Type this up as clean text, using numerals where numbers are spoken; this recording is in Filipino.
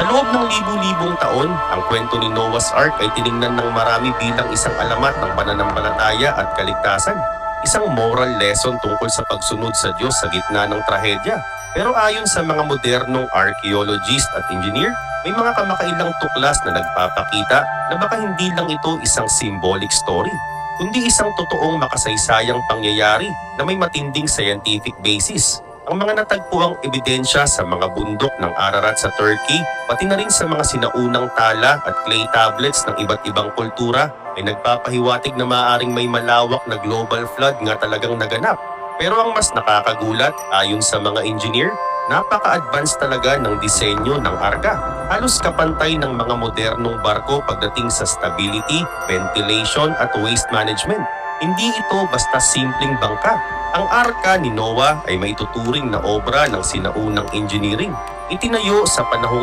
Sa loob ng libu-libong taon, ang kwento ni Noah's Ark ay tiningnan ng marami bilang isang alamat ng pananampalataya at kaligtasan. Isang moral lesson tungkol sa pagsunod sa Diyos sa gitna ng trahedya. Pero ayon sa mga modernong archaeologist at engineer, may mga kamakailang tuklas na nagpapakita na baka hindi lang ito isang symbolic story, kundi isang totoong makasaysayang pangyayari na may matinding scientific basis. Ang mga natagpuang ebidensya sa mga bundok ng Ararat sa Turkey, pati na rin sa mga sinaunang tala at clay tablets ng iba't ibang kultura, ay nagpapahiwatig na maaaring may malawak na global flood nga talagang naganap. Pero ang mas nakakagulat, ayon sa mga engineer, napaka-advance talaga ng disenyo ng arka. Halos kapantay ng mga modernong barko pagdating sa stability, ventilation at waste management. Hindi ito basta simpleng bangka. Ang arka ni Noah ay maituturing na obra ng sinaunang engineering. Itinayo sa panahong